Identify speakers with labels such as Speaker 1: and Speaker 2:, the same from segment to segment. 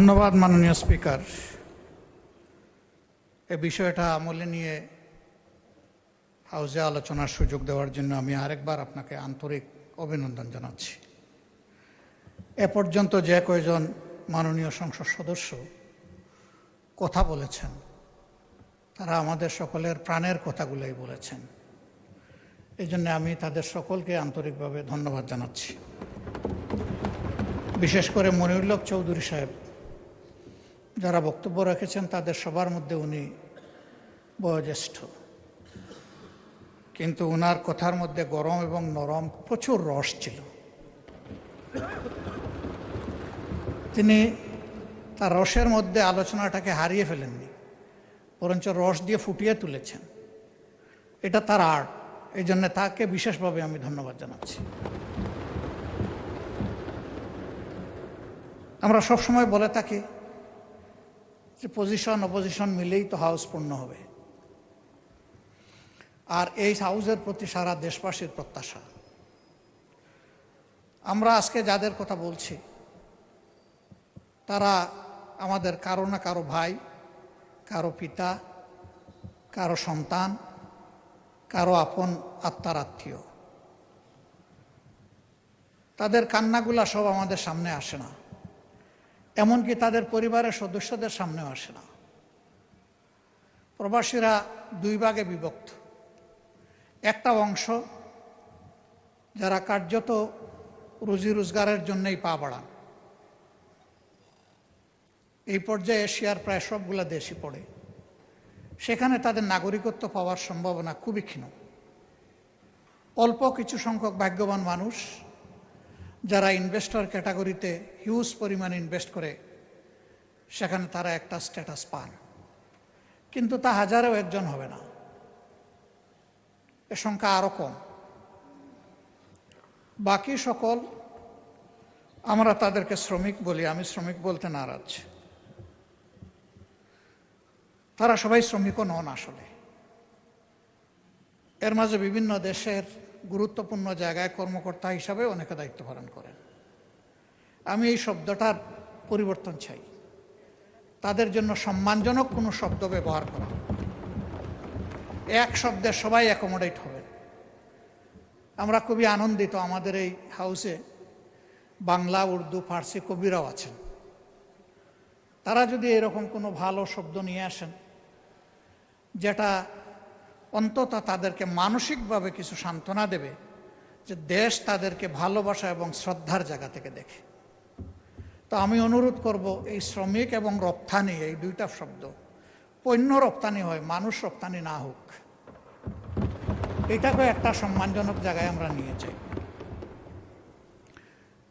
Speaker 1: ধন্যবাদ মাননীয় স্পিকার। এই বিষয়টা আমলে নিয়ে হাউজে আলোচনার সুযোগ দেওয়ার জন্য আমি আরেকবার আপনাকে আন্তরিক অভিনন্দন জানাচ্ছি। এ পর্যন্ত যে কয়জন মাননীয় সংসদ সদস্য কথা বলেছেন তারা আমাদের সকলের প্রাণের কথাগুলোই বলেছেন। এই জন্য আমি তাদের সকলকে আন্তরিকভাবে ধন্যবাদ জানাচ্ছি। বিশেষ করে মনিরুল হক চৌধুরী সাহেব যারা বক্তব্য রেখেছেন তাদের সবার মধ্যে উনি বয়োজ্যেষ্ঠ, কিন্তু ওনার কথার মধ্যে গরম এবং নরম প্রচুর রস ছিল। তিনি তার রসের মধ্যে আলোচনাটাকে হারিয়ে ফেলেননি, বরঞ্চ রস দিয়ে ফুটিয়ে তুলেছেন। এটা তার আর্ট, এই জন্য তাকে বিশেষভাবে আমি ধন্যবাদ জানাচ্ছি। আমরা সবসময় বলে থাকি যে পজিশন অপোজিশন মিলেই তো হাউস পূর্ণ হবে, আর এই হাউসের প্রতি সারা দেশবাসীর প্রত্যাশা। আমরা আজকে যাদের কথা বলছি তারা আমাদের কারো না কারো ভাই, কারো পিতা, কারো সন্তান, কারো আপন আত্মার আত্মীয়। তাদের কান্নাগুলা সব আমাদের সামনে আসে না, এমনকি তাদের পরিবারের সদস্যদের সামনেও আসে না। প্রবাসীরা দুই ভাগে বিভক্ত। একটা অংশ যারা কার্যত রুজি রোজগারের জন্যই পা বাড়ান, এই পর্যায়ে এশিয়ার প্রায় সবগুলা দেশই পড়ে, সেখানে তাদের নাগরিকত্ব পাওয়ার সম্ভাবনা খুবই ক্ষীণ। অল্প কিছু সংখ্যক ভাগ্যবান মানুষ যারা ইনভেস্টর ক্যাটাগরিতে হিউজ পরিমাণে ইনভেস্ট করে সেখানে তারা একটা স্ট্যাটাস পান, কিন্তু তা হাজারেও একজন হবে না, এ সংখ্যা আরও কম। বাকি সকল আমরা তাদেরকে শ্রমিক বলি, আমি শ্রমিক বলতে নারাজ। তারা সবাই শ্রমিকও নন আসলে। এর মাঝে বিভিন্ন দেশের গুরুত্বপূর্ণ জায়গায় কর্মকর্তা হিসাবে অনেকে দায়িত্ব পালন করেন। আমি এই শব্দটার পরিবর্তন চাই, তাদের জন্য সম্মানজনক কোনো শব্দ ব্যবহার করা। এক শব্দে সবাই অ্যাকোমোডেট হবেন। আমরা খুবই আনন্দিত আমাদের এই হাউসে বাংলা, উর্দু, ফার্সি কবিরাও আছেন। তারা যদি এরকম কোনো ভালো শব্দ নিয়ে আসেন যেটা অন্তত তাদেরকে মানসিকভাবে কিছু সান্ত্বনা দেবে, যে দেশ তাদেরকে ভালোবাসা এবং শ্রদ্ধার জায়গা থেকে দেখে, তো আমি অনুরোধ করব এই শ্রমিক এবং রপ্তানি, এই দুইটা শব্দ পণ্য রপ্তানি হয়, মানুষ রপ্তানি না হোক। এটাকে একটা সম্মানজনক জায়গায় আমরা নিয়ে যাই।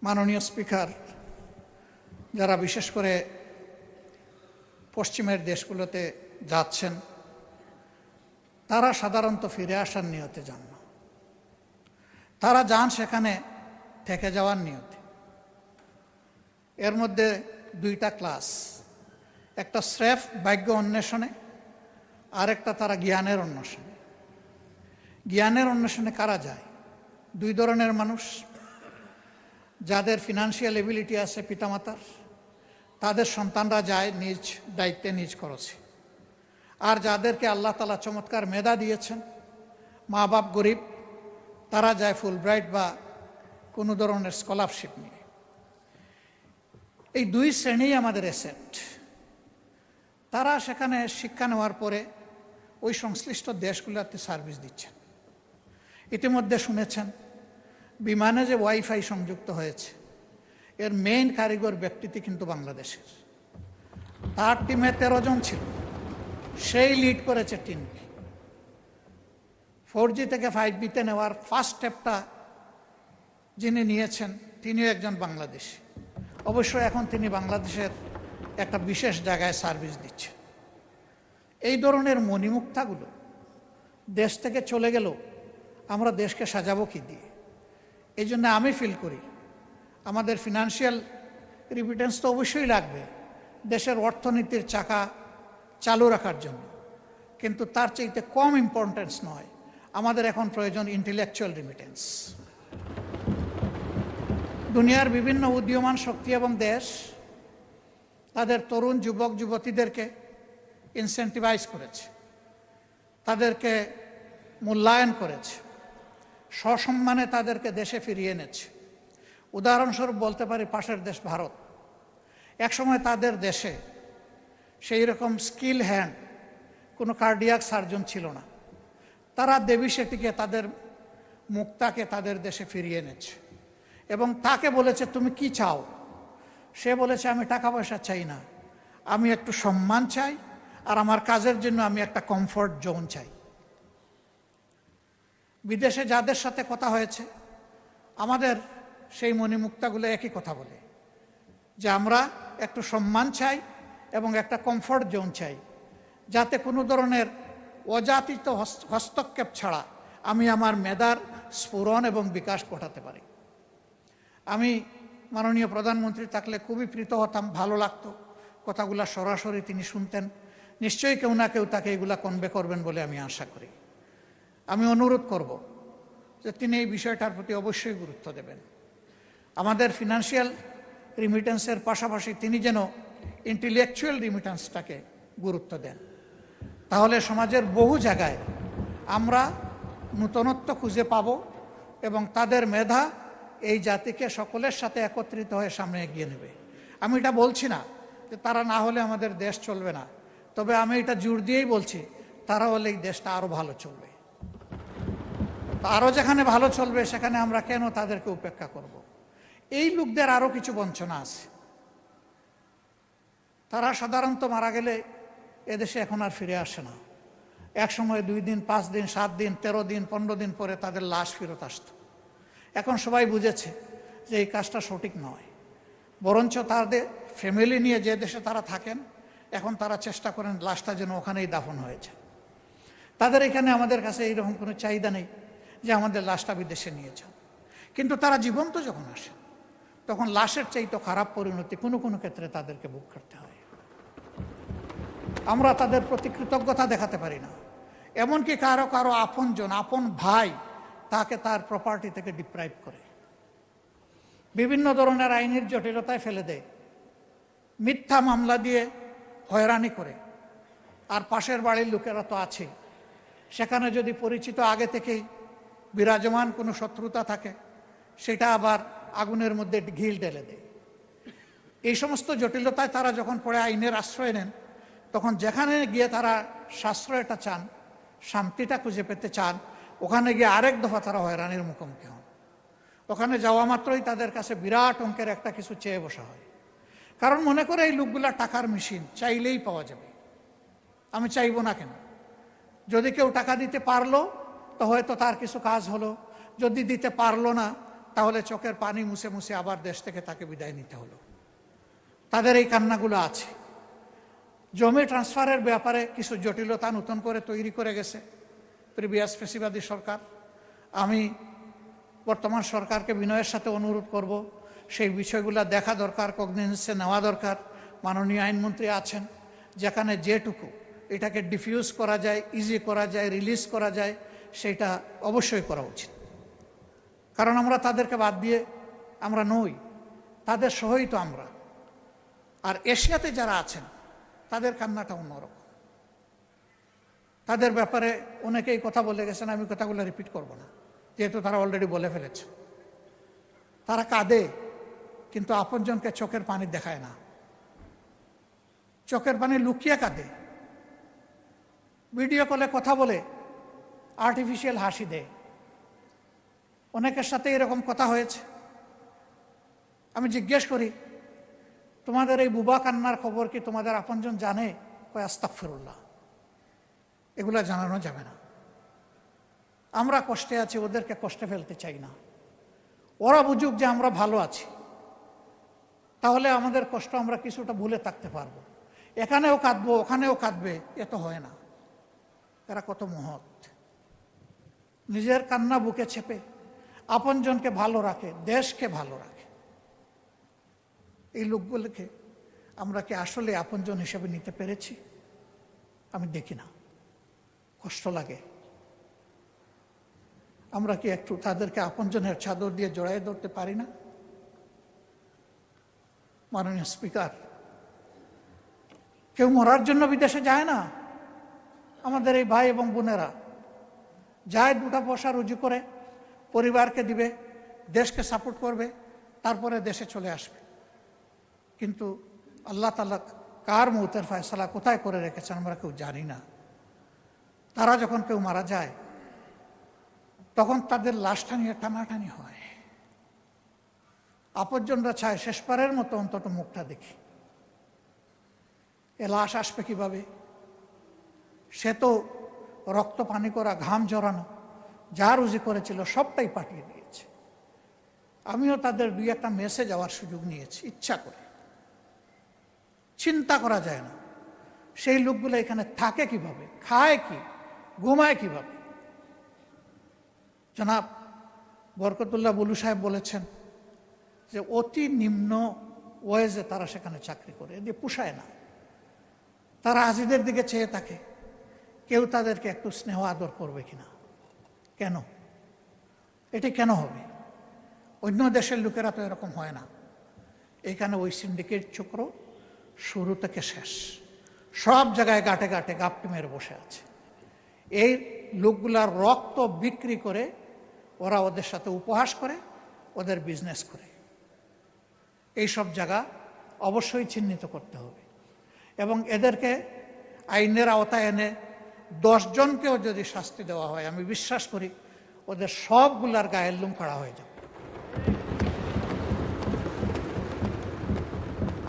Speaker 1: মাননীয় স্পিকার, যারা বিশেষ করে পশ্চিমের দেশগুলোতে যাচ্ছেন তারা সাধারণত ফিরে আসার নিয়তে যান না, তারা যান সেখানে থেকে যাওয়ার নিয়তে। এর মধ্যে দুইটা ক্লাস, একটা স্রেফ ভাগ্য অন্বেষণে, আর একটা তারা জ্ঞানের অন্বেষণে। জ্ঞানের অন্বেষণে কারা যায়? দুই ধরনের মানুষ। যাদের ফিনান্সিয়াল এবিলিটি আছে পিতামাতার, তাদের সন্তানরা যায় নিজ দায়িত্বে নিজ খরচে। আর যাদেরকে আল্লাহ তাআলা চমৎকার মেধা দিয়েছেন, মা বাপ গরিব, তারা যায় ফুলব্রাইট বা কোনো ধরনের স্কলারশিপ নিয়ে। এই দুই শ্রেণী আমাদের অ্যাসেট। তারা সেখানে শিক্ষা নেওয়ার পরে ওই সংশ্লিষ্ট দেশগুলোতে সার্ভিস দিচ্ছেন। ইতিমধ্যে শুনেছেন বিমানে যে ওয়াইফাই সংযুক্ত হয়েছে, এর মেইন কারিগর ব্যক্তিটি কিন্তু বাংলাদেশের। তার টিমে 13 জন ছিল, সেই লিড করেছে টিমকে। 4G থেকে 5Gতে নেওয়ার ফার্স্ট স্টেপটা যিনি নিয়েছেন তিনিও একজন বাংলাদেশী। অবশ্য এখন তিনি বাংলাদেশের একটা বিশেষ জায়গায় সার্ভিস দিচ্ছেন। এই ধরনের মণিমুক্তাগুলো দেশ থেকে চলে গেল, আমরা দেশকে সাজাবো কি দিয়ে? এই জন্য আমি ফিল করি আমাদের ফিনান্সিয়াল রিমিটেন্স তো অবশ্যই লাগবে দেশের অর্থনীতির চাকা চালু রাখার জন্য, কিন্তু তার চাইতে কম ইম্পর্টেন্স নয়, আমাদের এখন প্রয়োজন ইন্টেলেকচুয়াল রিমিটেন্স। দুনিয়ার বিভিন্ন উদীয়মান শক্তি এবং দেশ তাদের তরুণ যুবক যুবতীদেরকে ইনসেন্টিভাইজ করেছে, তাদেরকে মূল্যায়ন করেছে, সসম্মানে তাদেরকে দেশে ফিরিয়ে এনেছে। উদাহরণস্বরূপ বলতে পারি পাশের দেশ ভারত। একসময় তাদের দেশে সেই রকম স্কিল হ্যান্ড কোনো কার্ডিয়াক সার্জন ছিল না। তারা দেবী শেঠিকে, তাদের মুক্তাকে তাদের দেশে ফিরিয়ে এনেছে এবং তাকে বলেছে তুমি কি চাও? সে বলেছে আমি টাকা পয়সা চাই না, আমি একটু সম্মান চাই, আর আমার কাজের জন্য আমি একটা কমফোর্ট জোন চাই। বিদেশে যাদের সাথে কথা হয়েছে আমাদের সেই মণিমুক্তাগুলো একই কথা বলে যে আমরা একটু সম্মান চাই এবং একটা কমফোর্ট জোন চাই, যাতে কোনো ধরনের অযাচিত হস্তক্ষেপ ছাড়া আমি আমার মেধার স্ফুরণ এবং বিকাশ ঘটাতে পারি। আমি মাননীয় প্রধানমন্ত্রী থাকলে খুবই প্রীত হতাম, ভালো লাগতো কথাগুলা সরাসরি তিনি শুনতেন। নিশ্চয়ই কেউ না কেউ তাকে এগুলা কনভে করবেন বলে আমি আশা করি। আমি অনুরোধ করব যে তিনি এই বিষয়টার প্রতি অবশ্যই গুরুত্ব দেবেন। আমাদের ফিনান্সিয়াল রিমিটেন্সের পাশাপাশি তিনি যেন ইন্টেলেকচুয়াল রিমিটেন্সটাকে গুরুত্ব দেন। তাহলে সমাজের বহু জায়গায় আমরা নূতনত্ব খুঁজে পাব এবং তাদের মেধা এই জাতিকে সকলের সাথে একত্রিত হয়ে সামনে এগিয়ে নেবে। আমি এটা বলছি না যে তারা না হলে আমাদের দেশ চলবে না, তবে আমি এটা জোর দিয়েই বলছি তারা হলে এই দেশটা আরও ভালো চলবে। আরও যেখানে ভালো চলবে সেখানে আমরা কেন তাদেরকে উপেক্ষা করব? এই লোকদের আরও কিছু বঞ্চনা আছে। তারা সাধারণত মারা গেলে এদেশে এখন আর ফিরে আসে না। এক সময় 2 দিন, 5 দিন, 7 দিন, 13 দিন, 15 দিন পরে তাদের লাশ ফেরত আসত। এখন সবাই বুঝেছে যে এই কাজটা সঠিক নয়, বরঞ্চ তাদের ফ্যামিলি নিয়ে যে দেশে তারা থাকেন এখন তারা চেষ্টা করেন লাশটা যেন ওখানেই দাফন হয়েছে। তাদের এখানে আমাদের কাছে এইরকম কোনো চাহিদা নেই যে আমাদের লাশটা বিদেশে নিয়ে যান। কিন্তু তারা জীবন্ত যখন আসে তখন লাশের চাইতে খারাপ পরিণতি কোনো কোনো ক্ষেত্রে তাদেরকে ভোগ করতে হয়। আমরা তাদের প্রতি কৃতজ্ঞতা দেখাতে পারি না। এমনকি কারো কারো আপনজন, আপন ভাই তাকে তার প্রপার্টি থেকে ডিপ্রাইভ করে, বিভিন্ন ধরনের আইনের জটিলতায় ফেলে দেয়, মিথ্যা মামলা দিয়ে হয়রানি করে। আর পাশের বাড়ির লোকেরা তো আছে, সেখানে যদি পরিচিত আগে থেকেই বিরাজমান কোনো শত্রুতা থাকে সেটা আবার আগুনের মধ্যে ঘিল ঢেলে দেয়। এই সমস্ত জটিলতায় তারা যখন পড়ে আইনের আশ্রয় নেন তখন যেখানে গিয়ে তারা সাশ্রয়টা চান, শান্তিটা খুঁজে পেতে চান, ওখানে গিয়ে আরেক দফা তারা হয়রানির মুখোমুখি হন। ওখানে যাওয়া মাত্রই তাদের কাছে বিরাট অঙ্কের একটা কিছু চেয়ে বসা হয়, কারণ মনে করে এই লোকগুলা টাকার মেশিন, চাইলেই পাওয়া যাবে। আমি চাইব না কেন? যদি কেউ টাকা দিতে পারলো তো হয়তো তার কিছু কাজ হলো, যদি দিতে পারলো না তাহলে চোখের পানি মুছে মুছে আবার দেশ থেকে তাকে বিদায় নিতে হলো। তাদের এই কান্নাগুলো আছে। জমি ট্রান্সফারের ব্যাপারে কিছু জটিলতা নতুন করে তৈরি করে গেছে প্রিভিয়াস ফেসিবাদী সরকার। আমি বর্তমান সরকারকে বিনয়ের সাথে অনুরোধ করব সেই বিষয়গুলো দেখা দরকার, কগনিজেন্সে নেওয়া দরকার। মাননীয় আইনমন্ত্রী আছেন, যেখানে যেটুকু এটাকে ডিফিউজ করা যায়, ইজি করা যায়, রিলিজ করা যায়, সেটা অবশ্যই করা উচিত। কারণ আমরা তাদেরকে বাদ দিয়ে আমরা নই, তাদের সহই তো আমরা। আর এশিয়াতে যারা আছেন তাদের কান্নাটা অন্যরকম। তাদের ব্যাপারে অনেকেই কথা বলে গেছেন, আমি কথাগুলো রিপিট করব না যেহেতু তারা অলরেডি বলে ফেলেছে। তারা কাঁদে কিন্তু আপনজনকে চোখের পানি দেখায় না, চোখের পানি লুকিয়ে কাঁদে। ভিডিও কলে কথা বলে আর্টিফিশিয়াল হাসি দেয়। অনেকের সাথে এরকম কথা হয়েছে। আমি জিজ্ঞেস করি, তোমাদের এই বুবা কান্নার খবর কি তোমাদের আপনজন জানে? কয় আস্তাগফিরুল্লাহ, এগুলা জানানো যাবে না। আমরা কষ্টে আছি, ওদেরকে কষ্টে ফেলতে চাই না। ওরা বুঝুক যে আমরা ভালো আছি, তাহলে আমাদের কষ্ট আমরা কিছুটা ভুলে থাকতে পারবো। এখানেও কাঁদবো, ওখানেও কাঁদবে, এ তো হয় না। এরা কত মহৎ, নিজের কান্না বুকে চেপে আপনজনকে ভালো রাখে, দেশকে ভালো রাখে। এই লোকগুলোকে আমরা কি আসলে আপনজন হিসেবে নিতে পেরেছি? আমি দেখি না, কষ্ট লাগে। আমরা কি একটু তাদেরকে আপনজনের চাদর দিয়ে জড়াই ধরতে পারি না? মাননীয় স্পিকার, কেউ মরার জন্য বিদেশে যায় না। আমাদের এই ভাই এবং বোনেরা যায়, দুটা পয়সা রুজি করে পরিবারকে দিবে, দেশকে সাপোর্ট করবে, তারপরে দেশে চলে আসবে। কিন্তু আল্লাহ তাআলা কার মৌতের ফয়সালা কোথায় করে রেখেছেন আমরা কেউ জানি না। তারা যখন কেউ মারা যায় তখন তাদের লাশটা নিয়ে টানাটানি হয়। আপনজনরা চায় শেষবারের মতো অন্তত মুখটা দেখি। এ লাশ আসবে কিভাবে? সে তো রক্ত পানি করা, ঘাম জড়ানো, যা রুজি করেছিল সবটাই পাঠিয়ে দিয়েছে। আমিও তাদের দুই একটা মেসে যাওয়ার সুযোগ নিয়েছি ইচ্ছা করে। চিন্তা করা যায় না সেই লোকগুলো এখানে থাকে কিভাবে, খায় কি, ঘুমায় কিভাবে। জনাব বরকতুল্লাহ বুলু সাহেব বলেছেন যে অতি নিম্ন ওয়েজে তারা সেখানে চাকরি করে, এদের পোষায় না। তারা আজিদের দিকে চেয়ে থাকে কেউ তাদেরকে একটু স্নেহ আদর করবে কিনা। কেন? এটি কেন হবে? অন্য দেশের লোকেরা তো এরকম হয় না। এখানে ওই সিন্ডিকেট চক্র শুরু থেকে শেষ সব জায়গায় গাঁটে গাঁটে গাপটি মেরে বসে আছে। এই লোকগুলার রক্ত বিক্রি করে ওরা ওদের সাথে উপহাস করে, ওদের বিজনেস করে। এই সব জায়গা অবশ্যই চিহ্নিত করতে হবে এবং এদেরকে আইনের আওতায় এনে 10 জনকেও যদি শাস্তি দেওয়া হয়, আমি বিশ্বাস করি ওদের সবগুলার গায়ের লোম খাড়া হয়ে যাবে।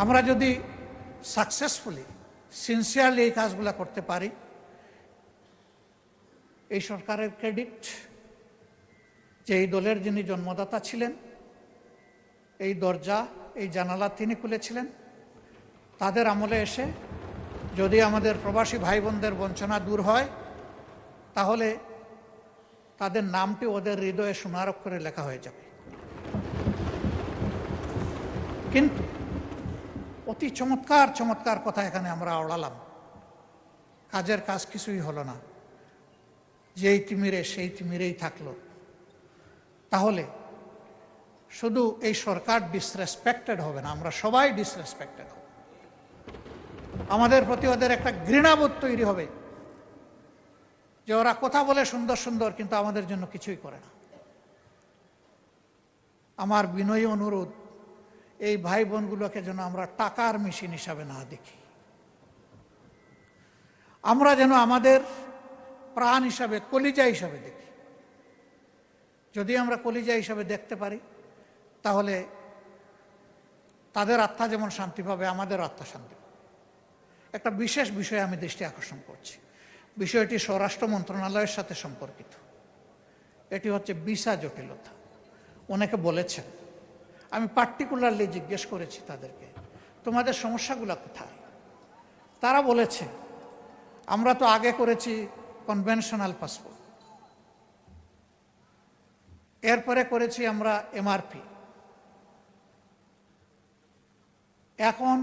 Speaker 1: আমরা যদি সাকসেসফুলি সিনসিয়ারলি এই কাজগুলো করতে পারি, এই সরকারের ক্রেডিট যে এই দলের যিনি জন্মদাতা ছিলেন, এই দরজা এই জানালা তিনি খুলেছিলেন। তাদের আমলে এসে যদি আমাদের প্রবাসী ভাই বোনদের বঞ্চনা দূর হয়, তাহলে তাদের নামটি ওদের হৃদয়ে সোনার অক্ষরে লেখা হয়ে যাবে। কিন্তু অতি চমৎকার চমৎকার কথা এখানে আমরা আওড়ালাম, কাজের কাজ কিছুই হলো না। যেই তিমিরে সেই তিমিরেই থাকলো। তাহলে শুধু এই সরকার ডিসরেসপেক্টেড হবে না, আমরা সবাই ডিসরেসপেক্টেড হব। আমাদের প্রতি ওদের একটা ঘৃণাবোধ তৈরি হবে যে ওরা কথা বলে সুন্দর সুন্দর কিন্তু আমাদের জন্য কিছুই করে না। আমার বিনয়ী অনুরোধ, এই ভাই বোনগুলোকে যেন আমরা টাকার মেশিন হিসাবে না দেখি। আমরা যেন আমাদের প্রাণ হিসাবে, কলিজা হিসাবে দেখি। যদি আমরা কলিজা হিসাবে দেখতে পারি তাহলে তাদের আত্মা যেমন শান্তি পাবে, আমাদের আত্মা শান্তি পাবে। একটা বিশেষ বিষয়ে আমি দৃষ্টি আকর্ষণ করছি। বিষয়টি স্বরাষ্ট্র মন্ত্রণালয়ের সাথে সম্পর্কিত। এটি হচ্ছে ভিসা জটিলতা। অনেকে বলেছেন, আমি পার্টিকুলারলি জিজ্ঞেস করেছি তাদেরকে, তোমাদের সমস্যাগুলো কোথায়? তারা বলেছে, আমরা তো আগে করেছি কনভেনশনাল পাসপোর্ট, এরপরে করেছি আমরা এমআরপি, এখন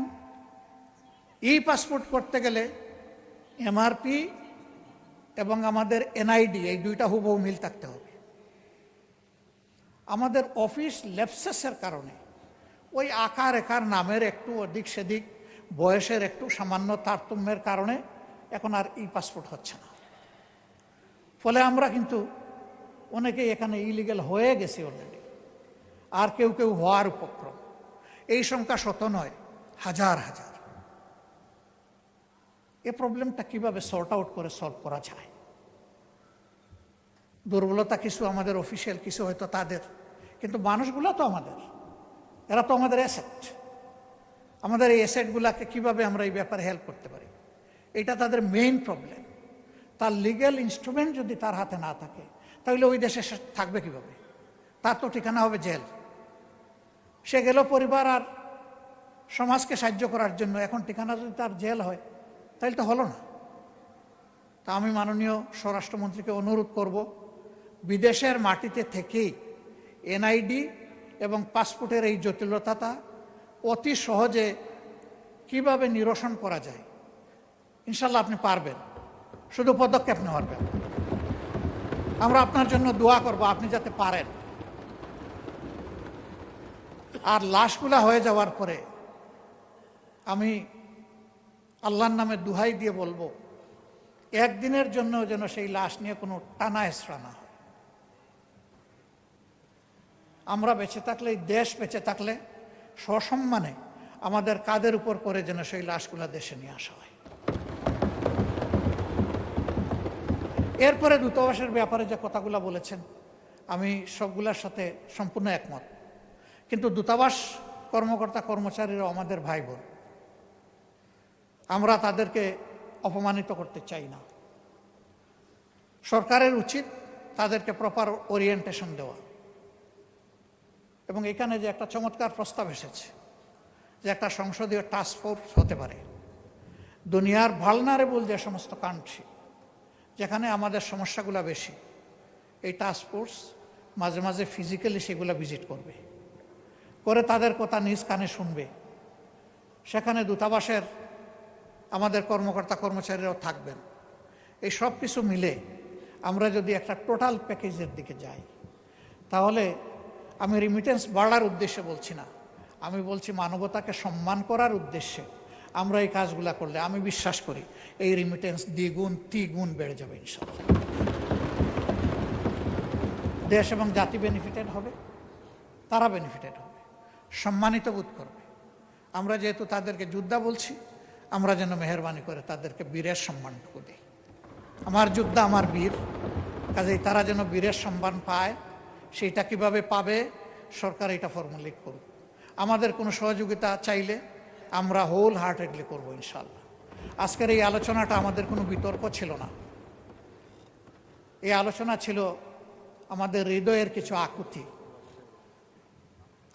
Speaker 1: ই পাসপোর্ট করতে গেলে এমআরপি এবং আমাদের এনআইডি এই দুইটা হুবহু মিল থাকতে হবে। আমাদের অফিস ল্যাপসেসের কারণে ওই আকার একার নামের একটু ওদিক সেদিক, বয়সের একটু সামান্য তারতম্যের কারণে এখন আর ই পাসপোর্ট হচ্ছে না। ফলে আমরা কিন্তু অনেকেই এখানে ইলিগাল হয়ে গেছি অলরেডি, আর কেউ কেউ হওয়ার উপক্রম। এই সংখ্যা শত নয়, হাজার হাজার। এই প্রবলেমটা কিভাবে সর্ট আউট করে সলভ করা যায়? দুর্বলতা কিছু আমাদের অফিসিয়াল, কিছু হয়তো তাদের, কিন্তু মানুষগুলো তো আমাদের, এরা তো আমাদের অ্যাসেট। আমাদের এই অ্যাসেটগুলোকে কীভাবে আমরা এই ব্যাপারে হেল্প করতে পারি, এটা তাদের মেইন প্রবলেম। তার লিগ্যাল ইনস্ট্রুমেন্ট যদি তার হাতে না থাকে তাহলে ওই দেশে সে থাকবে কীভাবে? তার তো ঠিকানা হবে জেল। সে গেল পরিবার আর সমাজকে সাহায্য করার জন্য, এখন ঠিকানা যদি তার জেল হয় তাহলে তো হলো না। তা আমি মাননীয় স্বরাষ্ট্রমন্ত্রীকে অনুরোধ করব, বিদেশের মাটিতে থেকেই এনআইডি এবং পাসপোর্টের এই জটিলতাটা অতি সহজে কিভাবে নিরসন করা যায়। ইনশাল্লাহ আপনি পারবেন, শুধু পদক্ষেপ নেওয়ার ব্যাপার। আমরা আপনার জন্য দোয়া করব আপনি যাতে পারেন। আর লাশগুলা হয়ে যাওয়ার পরে আমি আল্লাহর নামে দুহাই দিয়ে বলবো, একদিনের জন্য যেন সেই লাশ নিয়ে কোনো টানা হেঁচড়া না হয়। আমরা বেঁচে থাকলে, এই দেশ বেঁচে থাকলে সসম্মানে আমাদের কাঁধের উপর করে যেন সেই লাশগুলা দেশে নিয়ে আসা হয়। এরপরে দূতাবাসের ব্যাপারে যে কথাগুলো বলেছেন, আমি সবগুলোর সাথে সম্পূর্ণ একমত। কিন্তু দূতাবাস কর্মকর্তা কর্মচারীরা আমাদের ভাই বোন, আমরা তাদেরকে অপমানিত করতে চাই না। সরকারের উচিত তাদেরকে প্রপার ওরিয়েন্টেশন দেওয়া। এবং এখানে যে একটা চমৎকার প্রস্তাব এসেছে যে একটা সংসদীয় টাস্ক ফোর্স হতে পারে, দুনিয়ার ভালনারেবল যে সমস্ত কান্ট্রি যেখানে আমাদের সমস্যাগুলো বেশি, এই টাস্ক ফোর্স মাঝে মাঝে ফিজিক্যালি সেগুলো ভিজিট করবে, করে তাদের কথা নিজ কানে শুনবে। সেখানে দূতাবাসের আমাদের কর্মকর্তা কর্মচারীরাও থাকবেন। এই সব কিছু মিলে আমরা যদি একটা টোটাল প্যাকেজের দিকে যাই, তাহলে আমি রিমিটেন্স বাড়ার উদ্দেশ্যে বলছি না, আমি বলছি মানবতাকে সম্মান করার উদ্দেশ্যে আমরা এই কাজগুলো করলে আমি বিশ্বাস করি এই রিমিটেন্স দ্বিগুণ তিগুণ বেড়ে যাবে ইনশাআল্লাহ। দেশ এবং জাতি বেনিফিটেড হবে, তারা বেনিফিটেড হবে, সম্মানিত বোধ করবে। আমরা যেহেতু তাদেরকে যোদ্ধা বলছি, আমরা যেন মেহরবানি করে তাদেরকে বীরের সম্মানটুকু দিই। আমার যোদ্ধা আমার বীর, কাজেই তারা যেন বীরের সম্মান পায়। সেইটা কিভাবে পাবে, সরকার এটা ফর্মুলেট করুক। আমাদের কোনো সহযোগিতা চাইলে আমরা হোল হার্টেডলি করবো ইনশাআল্লাহ। আজকের এই আলোচনাটা আমাদের কোনো বিতর্ক ছিল না, এই আলোচনা ছিল আমাদের হৃদয়ের কিছু আকুতি।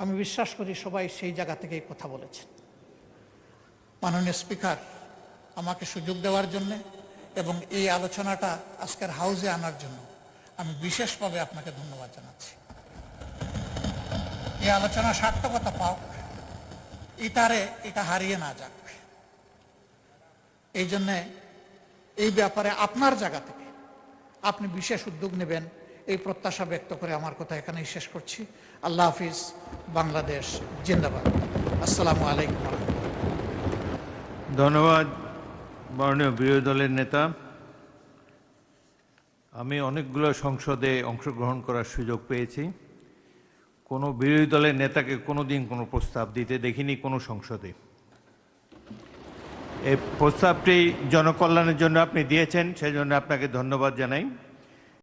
Speaker 1: আমি বিশ্বাস করি সবাই সেই জায়গা থেকেই কথা বলেছেন। মাননীয় স্পিকার আমাকে সুযোগ দেওয়ার জন্যে এবং এই আলোচনাটা আজকের হাউসে আনার জন্য আমি বিশেষভাবে আপনাকে ধন্যবাদ জানাচ্ছি। এই আলোচনা সার্থকতা পাও, এটা হারিয়ে না যাক, এই জন্যে এই ব্যাপারে আপনার জায়গা থেকে আপনি বিশেষ উদ্যোগ নেবেন, এই প্রত্যাশা ব্যক্ত করে আমার কথা এখানেই শেষ করছি। আল্লাহ হাফিজ। বাংলাদেশ জিন্দাবাদ। আসসালামু আলাইকুম।
Speaker 2: ধন্যবাদ মাননীয় বিরোধী দলের নেতা। আমি অনেকগুলো সংসদে অংশগ্রহণ করার সুযোগ পেয়েছি, কোনো বিরোধী দলের নেতাকে কোনোদিন কোনো প্রস্তাব দিতে দেখিনি কোনো সংসদে। এই প্রস্তাবটি জনকল্যাণের জন্য আপনি দিয়েছেন, সেজন্য আপনাকে ধন্যবাদ জানাই।